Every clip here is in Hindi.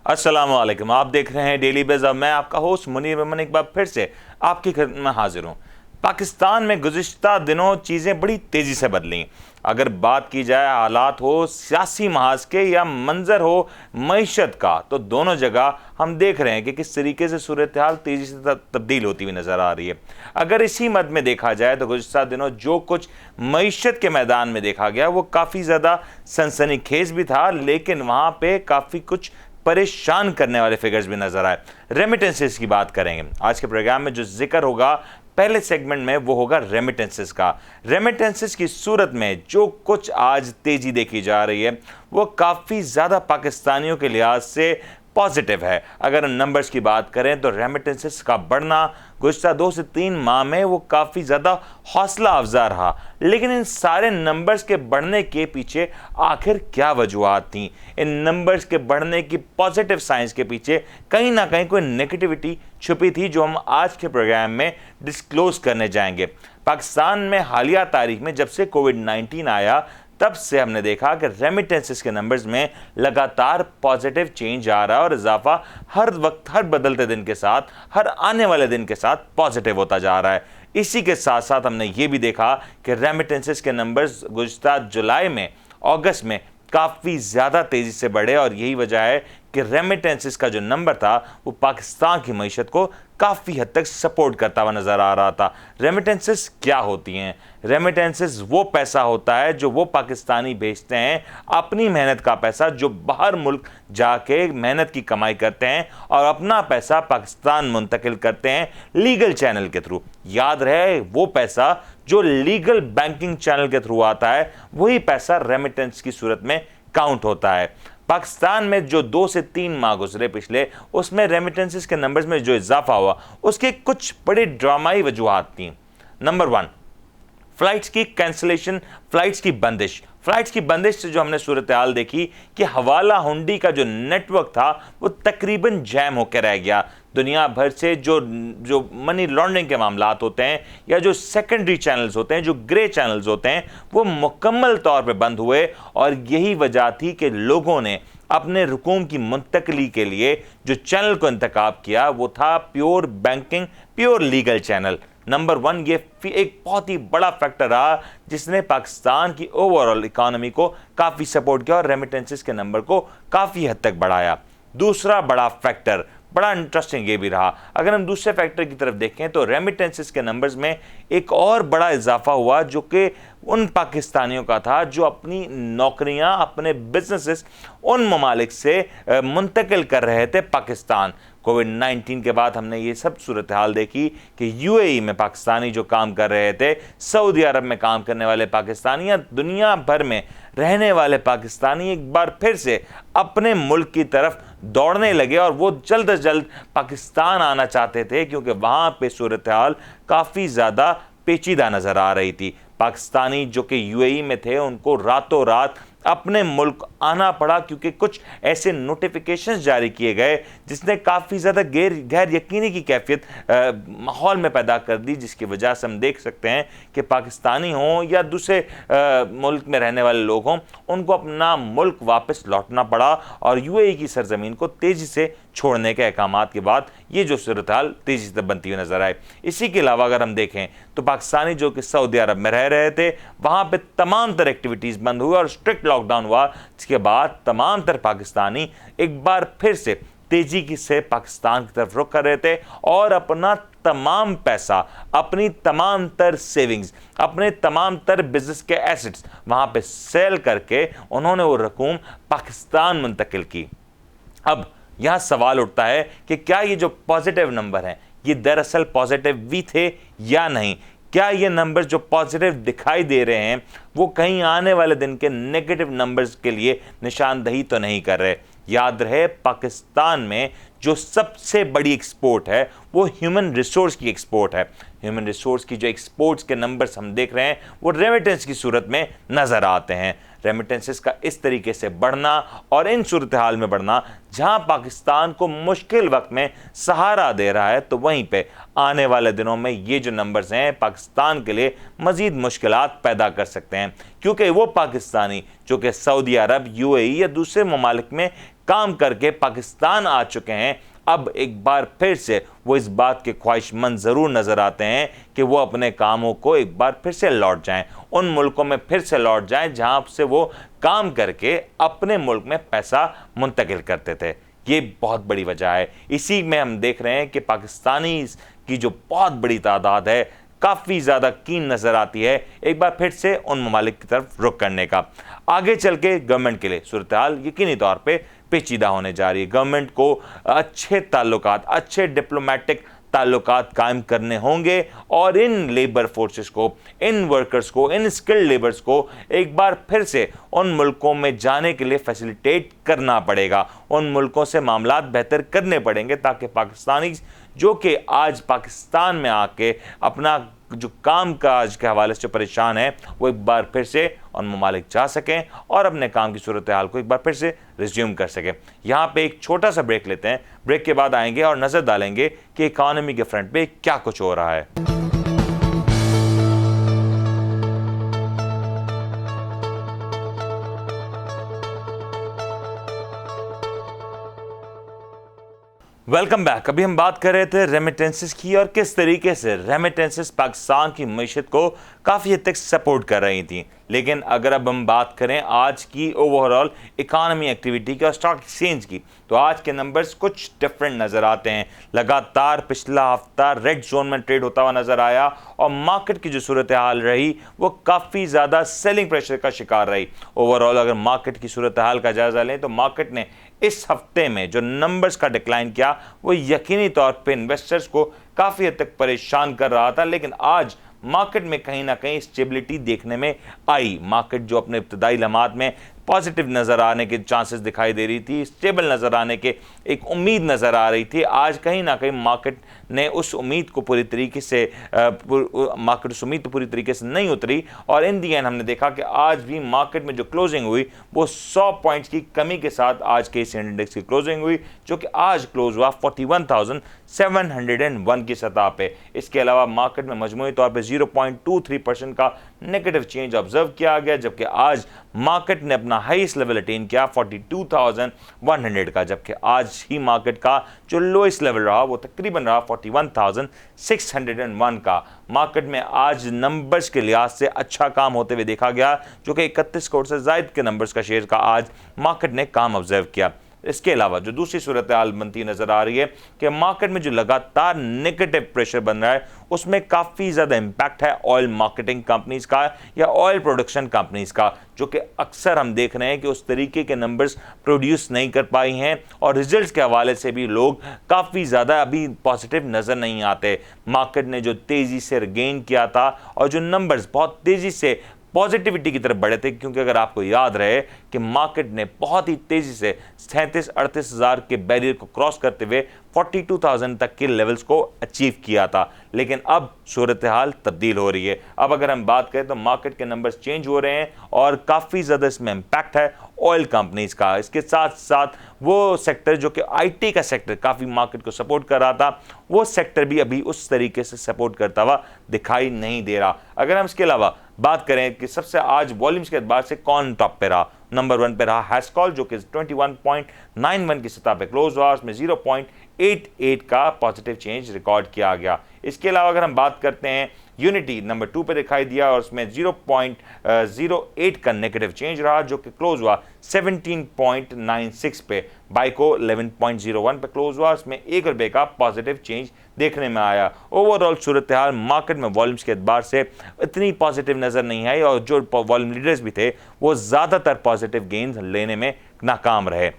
अस्सलाम वालेकुम। आप देख रहे हैं डेली बेज और मैं आपका होस्ट मुनीर मेमन एक बार फिर से आपकी खिदमत में हाजिर हूँ। पाकिस्तान में गुज़िश्ता दिनों चीज़ें बड़ी तेज़ी से बदली। अगर बात की जाए हालात हो सियासी महाज के या मंजर हो मईशत का, तो दोनों जगह हम देख रहे हैं कि किस तरीके से सूरत हाल तेज़ी से तब्दील होती हुई नज़र आ रही है। अगर इसी मद में देखा जाए तो गुज़िश्ता दिनों जो कुछ मईशत के मैदान में देखा गया वो काफ़ी ज़्यादा सनसनीखेज भी था, लेकिन वहाँ पे काफ़ी कुछ परेशान करने वाले फिगर्स भी नजर आए। रेमिटेंसेस की बात करेंगे आज के प्रोग्राम में। जो जिक्र होगा पहले सेगमेंट में वो होगा रेमिटेंसेस का। रेमिटेंसेस की सूरत में जो कुछ आज तेजी देखी जा रही है वो काफ़ी ज़्यादा पाकिस्तानियों के लिहाज से पॉजिटिव है। अगर नंबर्स की बात करें तो रेमिटेंसेस का बढ़ना गुज़िश्ता 2 से 3 माह में वो काफ़ी ज़्यादा हौसला अफजा रहा। लेकिन इन सारे नंबर्स के बढ़ने के पीछे आखिर क्या वजूहात थी? इन नंबर्स के बढ़ने की पॉजिटिव साइंस के पीछे कहीं ना कहीं कोई नेगेटिविटी छुपी थी, जो हम आज के प्रोग्राम में डिस्क्लोज करने जाएंगे। पाकिस्तान में हालिया तारीख में जब से कोविड-19 आया तब से हमने देखा कि रेमिटेंसेस के नंबर्स में लगातार पॉजिटिव चेंज आ रहा है और इजाफा हर वक्त, हर बदलते दिन के साथ, हर आने वाले दिन के साथ पॉजिटिव होता जा रहा है। इसी के साथ साथ हमने ये भी देखा कि रेमिटेंसेस के नंबर्स गुज़िश्ता जुलाई में, अगस्त में काफ़ी ज़्यादा तेज़ी से बढ़े और यही वजह है कि रेमिटेंसेस का जो नंबर था वो पाकिस्तान की मईशत को काफ़ी हद तक सपोर्ट करता हुआ नज़र आ रहा था। रेमिटेंसेस क्या होती हैं? रेमिटेंसेस वो पैसा होता है जो वो पाकिस्तानी भेजते हैं, अपनी मेहनत का पैसा, जो बाहर मुल्क जाके मेहनत की कमाई करते हैं और अपना पैसा पाकिस्तान मुंतकिल करते हैं लीगल चैनल के थ्रू। याद रहे, वो पैसा जो लीगल बैंकिंग चैनल के थ्रू आता है वही पैसा रेमिटेंस की सूरत में काउंट होता है। पाकिस्तान में जो 2 से 3 माह गुजरे पिछले, उसमें रेमिटेंसेस के नंबर्स में जो इजाफा हुआ उसके कुछ बड़ी ड्रामाई वजूहात थी। नंबर 1, फ्लाइट्स की कैंसिलेशन, फ्लाइट्स की बंदिश से जो हमने सूरत हाल देखी कि हवाला हुंडी का जो नेटवर्क था वो तकरीबन जैम होकर रह गया। दुनिया भर से जो मनी लॉन्ड्रिंग के मामलात होते हैं या जो सेकेंडरी चैनल्स होते हैं, जो ग्रे चैनल्स होते हैं, वो मुकम्मल तौर पे बंद हुए। और यही वजह थी कि लोगों ने अपने रकूम की मुंतकली के लिए जो चैनल को इंतखाब किया वो था pure banking, pure legal channel. Number 1, ये एक बहुत ही बड़ा फैक्टर रहा जिसने पाकिस्तान की ओवरऑल इकोनॉमी को काफ़ी सपोर्ट किया और रेमिटेंसेस के नंबर को काफ़ी हद तक बढ़ाया। दूसरा बड़ा फैक्टर, बड़ा इंटरेस्टिंग ये भी रहा, अगर हम दूसरे फैक्टर की तरफ देखें तो रेमिटेंसेस के नंबर्स में एक और बड़ा इजाफा हुआ जो कि उन पाकिस्तानियों का था जो अपनी नौकरियां, अपने बिजनेसेस उन ममालिक से मुंतकिल कर रहे थे पाकिस्तान। कोविड-19 के बाद हमने ये सब सूरत हाल देखी कि यूएई में पाकिस्तानी जो काम कर रहे थे, सऊदी अरब में काम करने वाले पाकिस्तानी या दुनिया भर में रहने वाले पाकिस्तानी एक बार फिर से अपने मुल्क की तरफ दौड़ने लगे और वो जल्द अज जल्द पाकिस्तान आना चाहते थे, क्योंकि वहाँ पे सूरत हाल काफ़ी ज़्यादा पेचीदा नज़र आ रही थी। पाकिस्तानी जो कि यूएई में थे उनको रातों रात अपने मुल्क आना पड़ा, क्योंकि कुछ ऐसे नोटिफिकेशंस जारी किए गए जिसने काफ़ी ज़्यादा गैर यकीनी की कैफियत माहौल में पैदा कर दी, जिसकी वजह से हम देख सकते हैं कि पाकिस्तानी हों या दूसरे मुल्क में रहने वाले लोग हों, उनको अपना मुल्क वापस लौटना पड़ा और यूएई की सरजमीन को तेज़ी से छोड़ने के अहकामात के बाद ये जो सूरत हाल तेज़ी से बनती हुई नजर आए। इसी के अलावा अगर हम देखें तो पाकिस्तानी जो कि सऊदी अरब में रह रहे थे, वहाँ पे तमाम तर एक्टिविटीज़ बंद हुई और स्ट्रिक्ट लॉकडाउन हुआ, जिसके बाद तमाम तर पाकिस्तानी एक बार फिर से तेजी की से पाकिस्तान की तरफ रुख कर रहे थे और अपना तमाम पैसा, अपनी तमाम तर सेविंग्स, अपने तमाम तर बिजनेस के एसेट्स वहाँ पे सेल करके उन्होंने वो रकूम पाकिस्तान मुंतकिल की। अब यहाँ सवाल उठता है कि क्या ये जो पॉजिटिव नंबर हैं ये दरअसल पॉजिटिव भी थे या नहीं? क्या ये नंबर्स जो पॉजिटिव दिखाई दे रहे हैं वो कहीं आने वाले दिन के नेगेटिव नंबर्स के लिए निशानदही तो नहीं कर रहे? याद रहे, पाकिस्तान में जो सबसे बड़ी एक्सपोर्ट है वो ह्यूमन रिसोर्स की एक्सपोर्ट है। ह्यूमन रिसोर्स की जो एक्सपोर्ट्स के नंबर्स हम देख रहे हैं वो रेमिटेंस की सूरत में नज़र आते हैं। रेमिटेंसेस का इस तरीके से बढ़ना और इन सूरत हाल में बढ़ना जहां पाकिस्तान को मुश्किल वक्त में सहारा दे रहा है, तो वहीं पे आने वाले दिनों में ये जो नंबर्स हैं पाकिस्तान के लिए मजीद मुश्किलात पैदा कर सकते हैं, क्योंकि वो पाकिस्तानी जो कि सऊदी अरब, यूएई या दूसरे ममालिक में काम करके पाकिस्तान आ चुके हैं, अब एक बार फिर से वो इस बात के ख्वाहिशमंद ज़रूर नज़र आते हैं कि वो अपने कामों को एक बार फिर से लौट जाएं, उन मुल्कों में फिर से लौट जाएं जहां से वो काम करके अपने मुल्क में पैसा मुंतकिल करते थे। ये बहुत बड़ी वजह है। इसी में हम देख रहे हैं कि पाकिस्तानी की जो बहुत बड़ी तादाद है काफ़ी ज़्यादा कीन नज़र आती है एक बार फिर से उन ममालिक की तरफ रुख करने का। आगे चल के गवर्नमेंट के लिए सूरत हाल यकीनी तौर पे पेचीदा होने जा रही है। गवर्नमेंट को अच्छे ताल्लुकात, अच्छे डिप्लोमेटिक ताल्लुकात कायम करने होंगे और इन लेबर फोर्सेस को, इन वर्कर्स को, इन स्किल्ड लेबर्स को एक बार फिर से उन मुल्कों में जाने के लिए फैसिलिटेट करना पड़ेगा, उन मुल्कों से मामलात बेहतर करने पड़ेंगे, ताकि पाकिस्तानी जो कि आज पाकिस्तान में आके अपना जो काम काज के हवाले से परेशान है, वो एक बार फिर से उन ममालिक जा सकें और अपने काम की सूरत हाल को एक बार फिर से रिज्यूम कर सकें। यहाँ पे एक छोटा सा ब्रेक लेते हैं, ब्रेक के बाद आएंगे और नज़र डालेंगे कि इकानमी के फ्रंट पे क्या कुछ हो रहा है। Welcome back. अभी हम बात कर रहे थे रेमिटेंसेस की और किस तरीके से रेमिटेंसेस पाकिस्तान की मईशत को काफ़ी हद तक सपोर्ट कर रही थी। लेकिन अगर अब हम बात करें आज की ओवरऑल इकानमी एक्टिविटी की और स्टॉक एक्सचेंज की, तो आज के नंबर्स कुछ डिफरेंट नज़र आते हैं। लगातार पिछला हफ्ता रेड जोन में ट्रेड होता हुआ नज़र आया और मार्केट की जो सूरत हाल रही वो काफ़ी ज़्यादा सेलिंग प्रेशर का शिकार रही। ओवरऑल अगर मार्केट की सूरत हाल का जायज़ा लें तो मार्केट ने इस हफ्ते में जो नंबर्स का डिक्लाइन किया वो यकीनी तौर पे इन्वेस्टर्स को काफ़ी हद तक परेशान कर रहा था। लेकिन आज मार्केट में कहीं ना कहीं स्टेबिलिटी देखने में आई। मार्केट जो अपने इब्तदाई लम्हात में पॉजिटिव नज़र आने के चांसेस दिखाई दे रही थी, स्टेबल नज़र आने के एक उम्मीद नज़र आ रही थी, आज कहीं ना कहीं मार्केट ने उस उम्मीद को पूरी तरीके से पूरी तरीके से नहीं उतरी और इन दी एंड हमने देखा कि आज भी मार्केट में जो क्लोजिंग हुई वो 100 पॉइंट्स की कमी के साथ आज के इस इंडेक्स की क्लोजिंग हुई, जो कि आज क्लोज हुआ 41,701 की सतह पे। इसके अलावा मार्केट में मजमूई तौर पर 0.23% का नेगेटिव चेंज ऑब्जर्व किया गया, जबकि आज मार्केट ने अपना हाईएस्ट लेवल अटेन किया 42,100 का, जबकि आज ही मार्केट का जो लोएस्ट लेवल रहा वो तकरीबन रहा 41,601 का। मार्केट में आज नंबर्स के लिहाज से अच्छा काम होते हुए देखा गया, जो कि 31 करोड़ से ज़ायद के नंबर्स का शेयर का आज मार्केट ने काम ऑब्जर्व किया। इसके अलावा जो दूसरी सूरत हाल बनती नजर आ रही है कि मार्केट में जो लगातार नेगेटिव प्रेशर बन रहा है उसमें काफ़ी ज़्यादा इम्पैक्ट है ऑयल मार्केटिंग कंपनीज का या ऑयल प्रोडक्शन कंपनीज का, जो कि अक्सर हम देख रहे हैं कि उस तरीके के नंबर्स प्रोड्यूस नहीं कर पाई हैं और रिजल्ट्स के हवाले से भी लोग काफ़ी ज़्यादा अभी पॉजिटिव नज़र नहीं आते। मार्केट ने जो तेज़ी से गेन किया था और जो नंबर्स बहुत तेज़ी से पॉजिटिविटी की तरफ बढ़े थे, क्योंकि अगर आपको याद रहे कि मार्केट ने बहुत ही तेज़ी से 37-38 हज़ार के बैरियर को क्रॉस करते हुए 42,000 तक के लेवल्स को अचीव किया था, लेकिन अब सूरत हाल तब्दील हो रही है। अब अगर हम बात करें तो मार्केट के नंबर्स चेंज हो रहे हैं और काफ़ी ज़्यादा इसमें इम्पैक्ट है ऑयल कंपनीज का। इसके साथ साथ वो सेक्टर जो कि आईटी का सेक्टर काफ़ी मार्केट को सपोर्ट कर रहा था, वो सेक्टर भी अभी उस तरीके से सपोर्ट करता हुआ दिखाई नहीं दे रहा। अगर हम इसके अलावा बात करें कि सबसे आज वॉल्यूम्स के एतबार से कौन टॉप पे रहा, नंबर 1 पे रहा हैस्कॉल, जो कि 21.91 की सतह पे क्लोज हुआ, उसमें 0.88 का पॉजिटिव चेंज रिकॉर्ड किया गया। इसके अलावा अगर हम बात करते हैं यूनिटी नंबर 2 पे दिखाई दिया और उसमें 0.08 का नेगेटिव चेंज रहा, जो कि क्लोज हुआ 17.96 पे। बाइको 11.01 पे क्लोज हुआ, उसमें ₹1 का पॉजिटिव चेंज देखने में आया। ओवरऑल सूरत हाल मार्केट में वॉल्यूम्स के एतबार से इतनी पॉजिटिव नज़र नहीं आई और जो वॉल्यूम लीडर्स भी थे वो ज़्यादातर पॉजिटिव गेंस लेने में नाकाम रहे।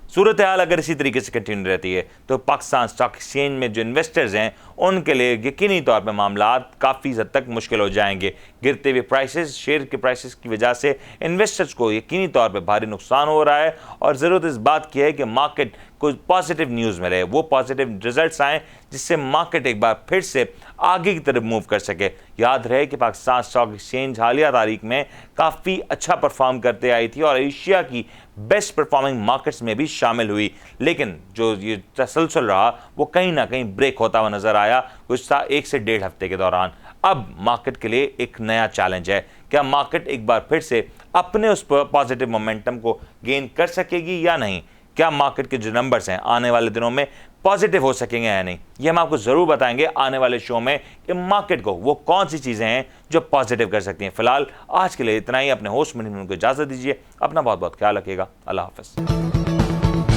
सूरत हाल अगर इसी तरीके से कंटिन्यू रहती है तो पाकिस्तान स्टॉक एक्सचेंज में जो इन्वेस्टर्स हैं उनके लिए यकीनी तौर पर मामला काफ़ी हद तक मुश्किल हो जाएंगे। गिरते हुए प्राइसेस, शेयर के प्राइसेस की वजह से इन्वेस्टर्स को यकीनी तौर पर भारी नुकसान हो रहा है और ज़रूरत इस बात की है कि मार्केट को पॉजिटिव न्यूज़ मिले, वो पॉजिटिव रिजल्ट्स आएँ जिससे मार्केट एक बार फिर से आगे की तरफ मूव कर सके। याद रहे कि पाकिस्तान स्टॉक एक्सचेंज हालिया तारीख में काफ़ी अच्छा परफॉर्म करते आई थी और एशिया की बेस्ट परफॉर्मिंग मार्केट्स में भी शामिल हुई, लेकिन जो ये तसलसल रहा वो कहीं ना कहीं ब्रेक होता हुआ नजर आया कुछ 1 से 1.5 हफ्ते के दौरान। अब मार्केट के लिए एक नया चैलेंज है, क्या मार्केट एक बार फिर से अपने उस पॉजिटिव मोमेंटम को गेन कर सकेगी या नहीं? क्या मार्केट के जो नंबर्स हैं आने वाले दिनों में पॉजिटिव हो सकेंगे या नहीं, ये हम आपको ज़रूर बताएंगे आने वाले शो में कि मार्केट को वो कौन सी चीज़ें हैं जो पॉजिटिव कर सकती हैं। फिलहाल आज के लिए इतना ही। अपने होस्ट मनी को इजाज़त दीजिए, अपना बहुत बहुत ख्याल रखिएगा। अल्लाह हाफ़िज़।